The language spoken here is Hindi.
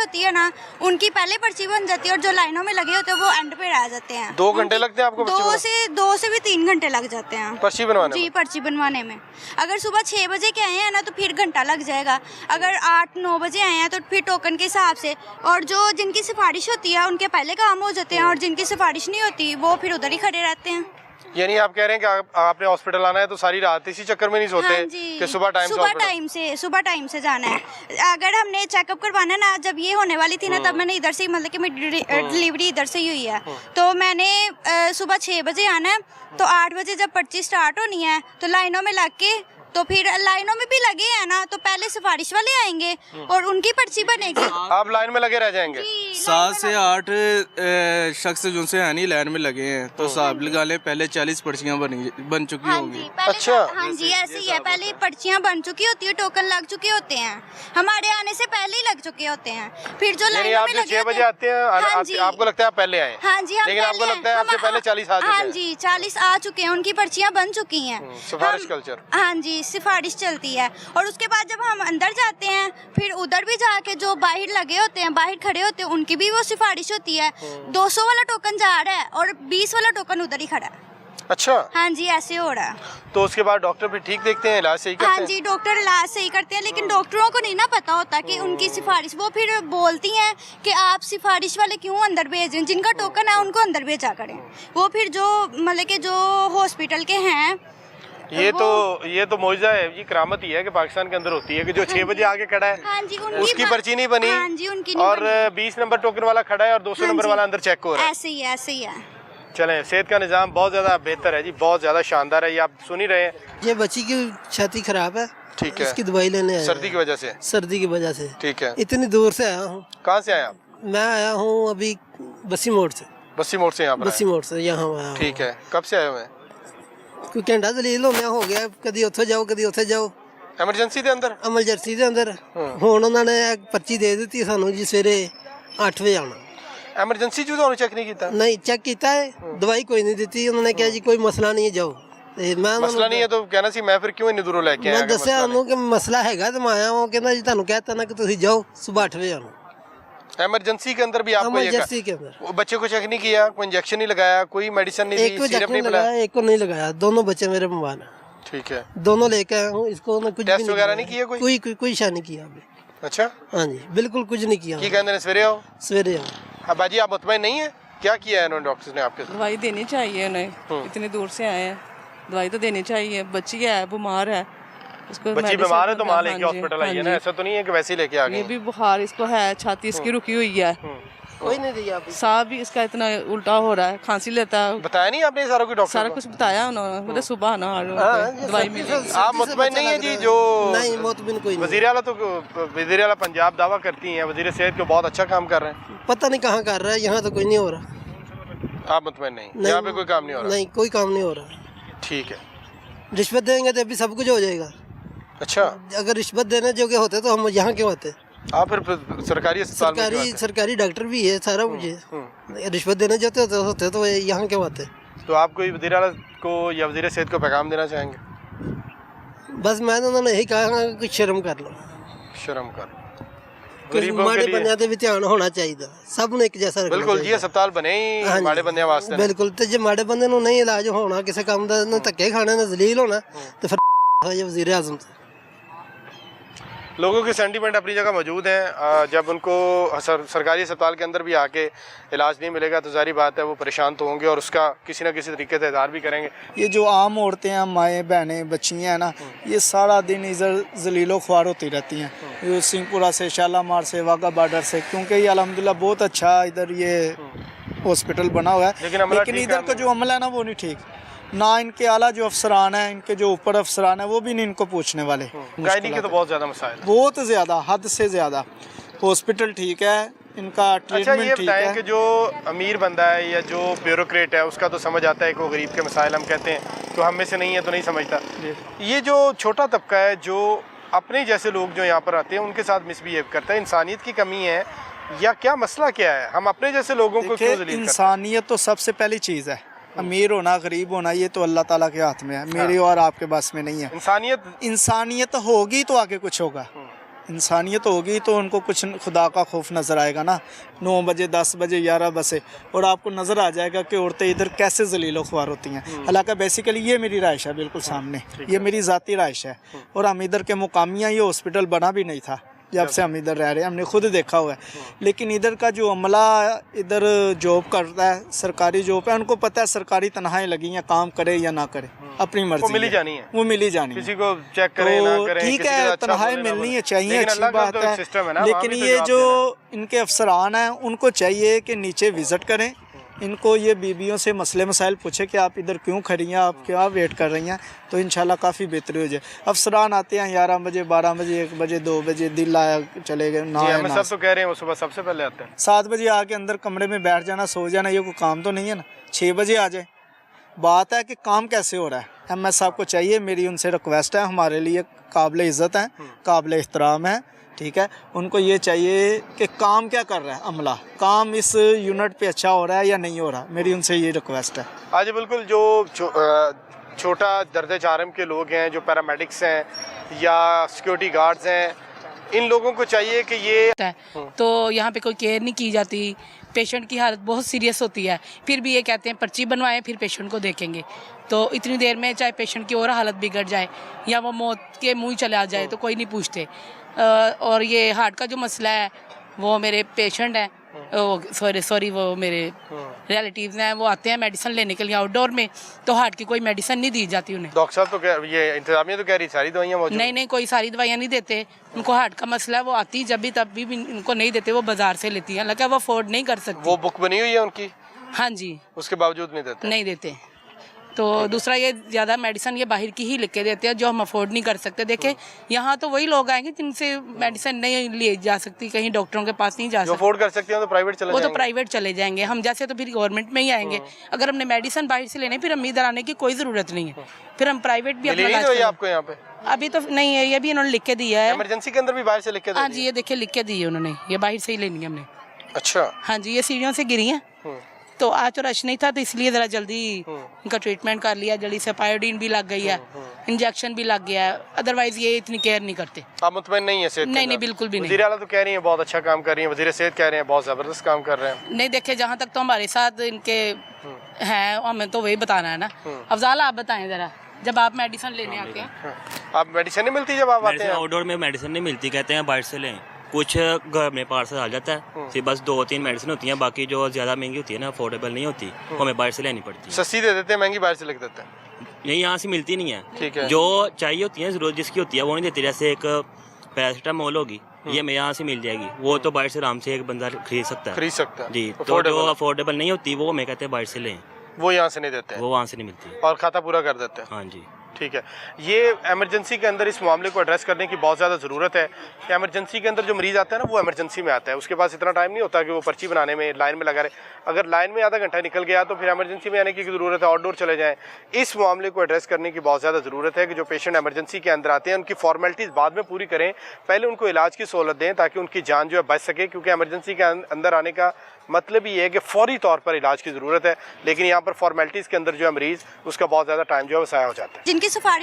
होती है ना, उनकी पहले पर्ची बन जाती है और जो लाइनों में लगे होते हैं वो एंड पे रह जाते हैं। 2 घंटे लगते हैं आपको? 2 से भी 3 घंटे लग जाते हैं पर्ची बनवाने जी, पर्ची बनवाने में। अगर सुबह 6 बजे के आए हैं ना तो फिर घंटा लग जाएगा, अगर 8-9 बजे आए हैं तो फिर टोकन के हिसाब से, और जो जिनकी सिफारिश होती है उनके पहले काम हो जाते हैं और जिनकी सिफारिश नहीं होती वो फिर उधर ही खड़े रहते हैं। यानी आप कह रहे हैं कि आपने हॉस्पिटल आना है तो सारी रात इसी चक्कर में नहीं सोते? हाँ कि सुबह टाइम से जाना है। अगर हमने चेकअप करवाना ना, जब ये होने वाली थी ना तब मैंने इधर से, मतलब कि मेरी डिलीवरी इधर से ही हुई है, तो मैंने सुबह 6 बजे आना है, तो 8 बजे जब पर्ची स्टार्ट होनी है तो लाइनों में लग के, तो फिर लाइनों में भी लगे हैं ना तो पहले सिफारिश वाले आएंगे और उनकी पर्ची बनेगी। आप लाइन में लगे रह जाएंगे? 7 से 8 शख्स जो से है नहीं लाइन में लगे हैं, तो साहब लगा लें पहले 40 पर्चियां बन चुकी होंगी। अच्छा, हाँ जी, ऐसे ही है, पहले पर्चियां बन चुकी होती है, टोकन लग चुके होते हैं, हमारे आने से पहले ही लग चुके होते हैं। फिर जो लाइन में लगे 6 बजे आते हैं, आपको लगता है आप पहले आए? हाँ जी, लेकिन आपको लगता है आपसे पहले 40 आ चुके हैं? हाँ जी, 40 आ चुके हैं, उनकी पर्चियां बन चुकी हैं। सिफारिश कल्चर। हाँ जी, सिफारिश चलती है। और उसके बाद जब हम अंदर जाते हैं फिर उधर भी जाके जो बाहर लगे होते हैं, बाहर खड़े होते हैं, उनकी भी वो सिफारिश होती है। 200 वाला टोकन जा रहा है और 20 वाला टोकन उधर ही खड़ा है। अच्छा, हाँ जी, ऐसे हो रहा है। तो उसके बाद डॉक्टर भी ठीक देखते हैं, इलाज सही करते हैं? हाँ जी, डॉक्टर इलाज सही करते हैं, लेकिन डॉक्टरों को नहीं ना पता होता कि उनकी सिफारिश, वो फिर बोलती हैं कि आप सिफारिश वाले क्यों अंदर भेजें, जिनका टोकन है उनको अंदर भेजा करें। वो फिर जो मतलब कि जो हॉस्पिटल के हैं, ये तो मौजूदा है, ये करामत ही है कि पाकिस्तान के अंदर होती है कि जो 6 बजे आगे खड़ा है, हाँ जी, उसकी पर्ची नहीं बनी, हाँ जी, उनकी नहीं और बनी। 20 नंबर टोकन वाला खड़ा है और 200 नंबर वाला अंदर चेक हो रहा है। ऐसे ही है। चलें, सेहत का निज़ाम बहुत ज़्यादा बेहतर है जी, बहुत ज़्यादा शानदार है, ये आप सुन ही रहे हैं। ये बच्ची की छाती खराब है, ठीक है, इसकी दवाई लेने आया। सर्दी की वजह से? सर्दी की वजह से। ठीक है। इतनी दूर से आया हूँ। कहाँ से आए आप? मैं आया हूँ अभी बस्सी मोड़ से। बस्सी मोड़ से यहाँ पर? बस्सी मोड़ से यहाँ आया हूँ। ठीक है, कब से आए हुए हैं? कोई घंटा दलील होने हो गया, कभी ਉੱਥੇ ਜਾਓ कभी ਉੱਥੇ ਜਾਓ। एमरजेंसी ਦੇ ਅੰਦਰ? ਐਮਰਜੈਂਸੀ ਦੇ ਅੰਦਰ। ਹੁਣ ਉਹਨਾਂ ਨੇ ਪਰਚੀ ਦੇ ਦਿੱਤੀ ਸਾਨੂੰ ਜੀ, ਸਵੇਰੇ 8 ਵਜੇ ਆਉਣਾ। एमरजेंसी जो ਤੁਹਾਨੂੰ ਚੈੱਕ ਨਹੀਂ ਕੀਤਾ? नहीं चेक किया है, दवाई कोई नहीं दी, उन्होंने कहा जी कोई मसला नहीं है, जाओ। ਮਸਲਾ ਨਹੀਂ ਹੈ ਤਾਂ ਕਹਿਣਾ ਸੀ ਮੈਂ ਫਿਰ ਕਿਉਂ ਇੰਨੀ ਦੂਰੋਂ ਲੈ ਕੇ ਆਇਆ? मैं दसिया ਉਹਨੂੰ कि मसला हैगा तो मैं आया हूँ, कहना जी ਤੁਹਾਨੂੰ कहता ना कि तुम जाओ, सुबह 8 बजे आना। एमरजेंसी के अंदर भी आपको एमरजेंसी के अंदर बच्चे को चेक नहीं किया, कोई इंजेक्शन नहीं लगाया, कोई मेडिसिन नहीं दी, सिरप नहीं पिलाया? एक को नहीं लगाया, दोनों बच्चे मेरे बीमार हैं। ठीक है, दोनों लेके आया हूँ, इसको कुछ टेस्ट वगैरह नहीं किया? कोई शा नहीं किया अभी। अच्छा, हाँ जी, बिल्कुल कुछ नहीं किया। की कहते हैं सवेरे आओ? सवेरे आओ। हाँ बाजी, आप मुतमईन नहीं है? क्या किया है इन्होंने, डॉक्टर्स ने आपके साथ? दवाई देनी चाहिए उन्हें, इतनी दूर से आए हैं, दवाई तो देनी चाहिए। बच्ची है, बीमार है, उसको बच्ची बीमार है तो माँ लेके हॉस्पिटल आई है ना, ऐसा तो नहीं है कि वैसे ही लेके आ गए? ये भी बुखार इसको है, छाती इसकी रुकी हुई है, कोई नहीं दिया अभी। साह भी इसका इतना उल्टा हो रहा है, खांसी लेता है। बताया नहीं आपने सारा कुछ? डॉक्टर सारा कुछ बताया उन्होंने, मतलब सुबह ना दवाई मिली। आप मुतमईन नहीं है जी? जो नहीं, मुतमईन कोई नहीं। वजीर आला तो वजीर आला पंजाब दावा करती हैं, वजीर सेहत को बहुत अच्छा काम कर रहे हैं। पता नहीं कहाँ कर रहा है, यहाँ तो कोई नहीं हो रहा। आप मुतमईन नहीं? यहाँ पे कोई काम नहीं हो रहा? नहीं, कोई काम नहीं हो रहा। ठीक है, रिश्वत देंगे तो अभी सब कुछ हो जाएगा। अच्छा, अगर रिश्वत देने जो के होते तो हम यहाँ क्यों आते? आप फिर सरकारी अस्पताल में सरकारी डॉक्टर भी है, सारा कुछ है। रिश्वत देने जाते होते तो यहाँ क्यों आते? तो आप कोई वज़ीर आला को या वज़ीर सेहत को पैगाम देना चाहेंगे? बस मैं तो उन्होंने यही कहा कि शर्म कर लो, शर्म कर। गरीबों माड़े बंदियां ते भी ध्यान होना चाहिए, सब ने एक जैसा। बिल्कुल जी, अस्पताल बने ही माड़े बंदियां वास्ते। बिल्कुल, तो जो माड़े बंदे नूं नहीं इलाज होना, किसी काम दा ना धक्के खाने ना जलील होना, तो फिर वज़ीर आज़म से। लोगों के सेंटीमेंट अपनी जगह मौजूद हैं। जब उनको सरकारी अस्पताल के अंदर भी आके इलाज नहीं मिलेगा तो जारी बात है वो परेशान तो होंगे और उसका किसी न किसी तरीके से इज़हार भी करेंगे। ये जो आम औरतें हैं, माएँ बहनें बच्चियाँ हैं ना, ये सारा दिन इधर जलीलो ख्वार होती रहती हैं, ये सिंहपुरा से, शालामार से, वाघा बॉर्डर से, क्योंकि ये अल्हम्दुलिल्लाह बहुत अच्छा इधर ये हॉस्पिटल बना हुआ है, लेकिन इधर का जो अमला है ना वो नहीं ठीक। ना इनके आला जो अफसरान हैं, इनके जो ऊपर अफसरान हैं वो भी नहीं इनको पूछने वाले। गायनी के तो बहुत ज़्यादा मसाइल, बहुत ज़्यादा, हद से ज़्यादा। हॉस्पिटल ठीक है, इनका ट्रीटमेंट ठीक है। कि जो अमीर बंदा है या जो ब्यूरोक्रेट है उसका तो समझ आता है कि वो गरीब के मसाइल हम कहते हैं, तो हम में से नहीं है तो नहीं समझता। ये जो छोटा तबका है जो अपने जैसे लोग जो यहाँ पर आते हैं उनके साथ मिसबिहेव करता है, इंसानियत की कमी है या क्या मसला क्या है? हम अपने जैसे लोगों को क्यों जलील करते हैं? इंसानियत तो सबसे पहली चीज़ है, अमीर होना गरीब होना ये तो अल्लाह ताला के हाथ में है, मेरी और आपके बस में नहीं है। इंसानियत होगी तो आगे कुछ होगा। इंसानियत होगी तो उनको कुछ खुदा का खौफ नज़र आएगा ना। 9 बजे 10 बजे 11 बजे और आपको नज़र आ जाएगा कि औरतें इधर कैसे ज़लील ख्वार होती हैं। हालांकि बेसिकली ये मेरी राइश है, बिल्कुल सामने ये मेरी ज़ाती राइश है। और हम इधर के मुकामिया ये हॉस्पिटल बना भी नहीं था जब से हम इधर रह रहे हैं, हमने खुद देखा हुआ है। लेकिन इधर का जो अमला इधर जॉब करता है, सरकारी जॉब है, उनको पता है सरकारी तनख्वाहें लगी हैं, काम करे या ना करे अपनी मर्जी, वो मिली जानी है, वो मिली जानी है। किसी को चेक करें ना करें, ठीक किसी है, का अच्छा तनख्वाहें बोले ना मिलनी बोले। है चाहिए, लेकिन अच्छी अल्लाह का बात तो है, एक सिस्टम है ना, लेकिन वहाँ भी तो ये जवाब जो देना है। इनके अफसरान हैं उनको चाहिए कि नीचे विज़िट करें, इनको ये बीबियों से मसले मसाइल पूछे कि आप इधर क्यों खड़ी हैं, आप क्या वेट कर रही हैं, तो इंशाल्लाह काफ़ी बेहतरी हो जाए। अफसरान आते हैं 11 बजे 12 बजे 1 बजे 2 बजे, दिल आया चले गए ना जी, आया हमें ना। सब तो कह रहे हैं वो सुबह सबसे पहले आते हैं। 7 बजे आके अंदर कमरे में बैठ जाना, सो जाना, ये कोई काम तो नहीं है ना। 6 बजे आ जाए। बात है कि काम कैसे हो रहा है। एमएस साहब को चाहिए, मेरी उनसे रिक्वेस्ट है, हमारे लिए काबिल इज़्ज़त हैं, काबिल एहतराम है, ठीक है। उनको ये चाहिए कि काम क्या कर रहा है अमला, काम इस यूनिट पे अच्छा हो रहा है या नहीं हो रहा, मेरी उनसे ये रिक्वेस्ट है। आज बिल्कुल जो छोटा दर्जे चारम के लोग हैं, जो पैरामेडिक्स हैं या सिक्योरिटी गार्ड्स हैं, इन लोगों को चाहिए कि ये तो यहाँ पे कोई केयर नहीं की जाती। पेशेंट की हालत बहुत सीरियस होती है, फिर भी ये कहते हैं पर्ची बनवाएं फिर पेशेंट को देखेंगे। तो इतनी देर में चाहे पेशेंट की और हालत बिगड़ जाए या वो मौत के मुँह चला जाए तो कोई नहीं पूछते। और ये हार्ट का जो मसला है, वो मेरे पेशेंट हैं, सॉरी वो मेरे रिलेटिव्स हैं, वो आते हैं मेडिसिन लेने के लिए आउटडोर में, तो हार्ट की कोई मेडिसिन नहीं दी जाती उन्हें। डॉक्टर साहब तो ये इंतजामिया तो कह रही सारी दवाइयाँ मौजूद। नहीं, कोई सारी दवाइयाँ नहीं देते। उनको हार्ट का मसला है, वो आती जब भी तब भी उनको नहीं देते, वो बाजार से लेती हैं, हालांकि वो अफोर्ड नहीं कर सकती। वो बुक बनी हुई है उनकी? हाँ जी। उसके बावजूद नहीं देते? तो दूसरा ये ज़्यादा मेडिसिन ये बाहर की ही लिख के देते हैं जो हम अफोर्ड नहीं कर सकते। देखे यहाँ तो वही लोग आएंगे जिनसे मेडिसिन नहीं ले जा सकती, कहीं डॉक्टरों के पास नहीं जा सकते। अफोर्ड कर सकते हैं तो प्राइवेट चले वो तो प्राइवेट चले जाएंगे, हम जैसे तो फिर गवर्नमेंट में ही आएंगे। अगर हमने मेडिसिन बाहर से लेने फिर हम इधर आने की कोई ज़रूरत नहीं है, फिर हम प्राइवेट भी अपना इलाज करें। आपको यहाँ पे अभी तो नहीं है, ये भी इन्होंने लिख के दिया है। इमरजेंसी के अंदर भी बाहर से लिख के? हाँ जी, ये देखिए लिख के दी है उन्होंने, ये बाहर से ही लेनी है हमने। अच्छा। हाँ जी, ये सीढ़ियों से गिरी हैं, तो आज तो रश नहीं था तो इसलिए ज़रा जल्दी इनका ट्रीटमेंट कर लिया, जल्दी से पायोडीन भी लग गई है, इंजेक्शन भी लग गया है, अदरवाइज ये इतनी केयर नहीं करते। आप मुतमईन नहीं है सेहत? नहीं, बिल्कुल भी नहीं। वज़ीर आला तो कह रही हैं बहुत अच्छा काम कर रही हैं, वज़ीर सेहत कह रहे हैं बहुत ज़बरदस्त काम कर रहे हैं। नहीं देखे, जहाँ तक तो हमारे साथ इनके हैं हमें तो वही बताना है ना। अफजाल आप बताएं ज़रा, जब आप मेडिसिन लेने आते हैं। आप मेडिसिन नहीं मिलती जब आप आते हैं? आउटडोर में मेडिसिन नहीं मिलती, कहते हैं बाहर से लें। कुछ घर में पार्सल आ जाता है, सिर्फ बस 2-3 मेडिसिन होती हैं, बाकी जो ज़्यादा महंगी होती है ना, अफोर्डेबल नहीं होती, वो हमें बाहर से लेनी पड़ती है। सस्ती दे देते हैं, महंगी बाहर से लिख देते हैं। नहीं, यहाँ से मिलती नहीं है। ठीक है। जो चाहिए होती है, ज़रूरत जिसकी होती है वो नहीं देती। जैसे एक पैरासिटामोल होगी, ये हमें यहाँ से मिल जाएगी, वो तो बाहर से आराम से एक बंदा खरीद सकता है जी। तो जो अफोर्डेबल नहीं होती वो हमें कहते हैं बाहर से लें, वो यहाँ से नहीं देते हैं, वो वहाँ से नहीं मिलती और खाता पूरा कर देते हैं। हाँ जी। ठीक है, ये एमरजेंसी के अंदर इस मामले को एड्रेस करने की बहुत ज़्यादा ज़रूरत है कि एमरजेंसी के अंदर जो मरीज़ आता है ना, वो एमरजेंसी में आता है, उसके पास इतना टाइम नहीं होता कि वो पर्ची बनाने में लाइन में लगा रहे। अगर लाइन में आधा घंटा निकल गया तो फिर एमरजेंसी में आने की ज़रूरत है, आउटडोर चले जाएँ। इस मामले को एड्रेस करने की बहुत ज़्यादा ज़रूरत है कि जो पेशेंट एमरजेंसी के अंदर आते हैं उनकी फॉर्मेलिटीज़ बाद में पूरी करें, पहले उनको इलाज की सहूलत दें ताकि उनकी जान जो है बच सके, क्योंकि एमरजेंसी के अंदर आने का मतलब ये है कि फौरी तौर पर इलाज की ज़रूरत है, लेकिन यहाँ पर फॉर्मेलिटीज़ के अंदर जो है मरीज़ उसका बहुत ज़्यादा टाइम जो है वो ज़ाया हो जाता है। जिनकी सिफारिश